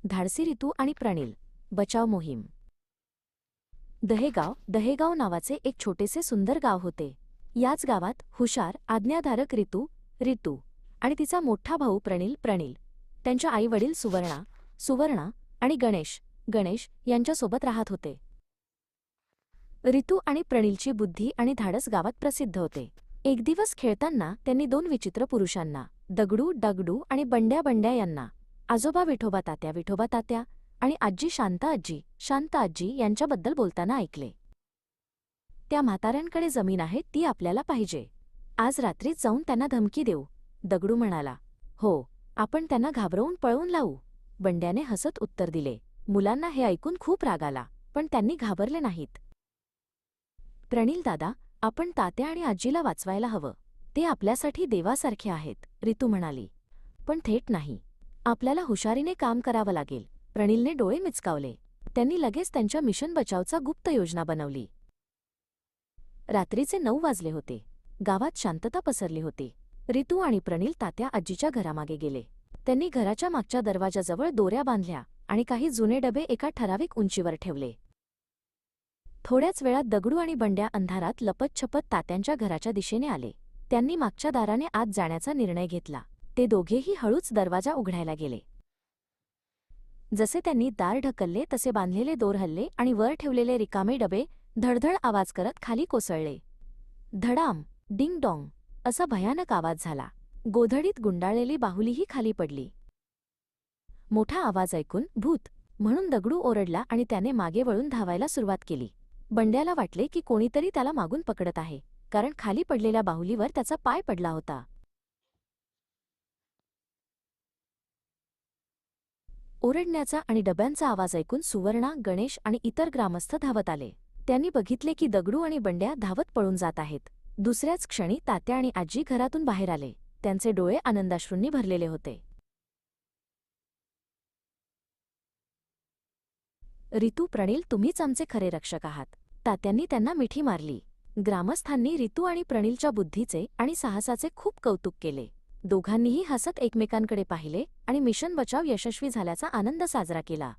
धाडसी रितू आणि प्रणील. बचाव मोहीम. दहेगाव नावाचे एक छोटेसे सुंदर गाव होते. याच गावात हुशार आज्ञाधारक रितू आणि तिचा मोठा भाऊ प्रणील त्यांच्या आई-वडील सुवर्णा आणि गणेश यांच्यासोबत राहत होते. रितू आणि प्रणीलची बुद्धी आणि धाडस गावात प्रसिद्ध होते. एक दिवस खेळताना त्यांनी दोन विचित्र पुरुषांना, दगडू आणि बंड्या यांना, आजोबा विठोबा तात्या आणि आजी शांता आजी यांच्याबद्दल बोलताना ऐकले. त्या म्हाताऱ्यांकडे जमीन आहे, ती आपल्याला पाहिजे. आज रात्रीच जाऊन त्यांना धमकी देऊ. दगडू म्हणाला. हो, आपण त्यांना घाबरवून पळवून लावू. बंड्याने हसत उत्तर दिले. मुलांना हे ऐकून खूप राग आला, पण त्यांनी घाबरले नाहीत. प्रणील दादा, आपण तात्या आणि आजीला वाचवायला हवं. ते आपल्यासाठी देवासारखे आहेत, रितू म्हणाली. पण थेट नाही. आपल्याला हुशारीने काम करावं लागेल. प्रणीलने डोळे मिचकावले. त्यांनी लगेच त्यांच्या मिशन बचावचा गुप्त योजना बनवली. रात्रीचे 9 वाजले होते. गावात शांतता पसरली होती. रितू आणि प्रणील तात्या आजीच्या घरामागे गेले. त्यांनी घराच्या मागच्या दरवाजाजवळ दोऱ्या बांधल्या आणि काही जुने डबे एका ठराविक उंचीवर ठेवले. थोड्याच वेळात दगडू आणि बंड्या अंधारात लपतछपत तात्यांच्या घराच्या दिशेने आले. त्यांनी मागच्या दाराने आत जाण्याचा निर्णय घेतला. ते दोघेही हळूच दरवाजा उघडायला गेले. जसे त्यांनी दार ढकलले तसे बांधलेले दोर हलले आणि वर ठेवलेले रिकामे डबे धडधड आवाज करत खाली कोसळले. धडाम, डिंग डॉंग असा भयानक आवाज झाला. गोधडीत गुंडाळलेली बाहुलीही खाली पडली. मोठा आवाज ऐकून भूत म्हणून दगडू ओरडला आणि त्याने मागे वळून धावायला सुरुवात केली. बंड्याला वाटले की कोणीतरी त्याला मागून पकडत आहे, कारण खाली पडलेल्या बाहुलीवर त्याचा पाय पडला होता. ओरडण्याचा आणि डब्यांचा आवाज ऐकून सुवर्णा, गणेश आणि इतर ग्रामस्थ धावत आले. त्यांनी बघितले की दगडू आणि बंड्या धावत पळून जात आहेत. दुसऱ्याच क्षणी तात्या आणि आजी घरातून बाहेर आले. त्यांचे डोळे आनंदाश्रूंनी भरलेले होते. रितू, प्रणील, तुम्हीच आमचे खरे रक्षक आहात. तात्यांनी त्यांना मिठी मारली. ग्रामस्थांनी रितू आणि प्रणीलच्या बुद्धीचे आणि साहसाचे खूप कौतुक केले. दोघांनीही हसत एकमेकांकडे पाहिले आणि मिशन बचाव यशस्वी झाल्याचा आनंद साजरा केला.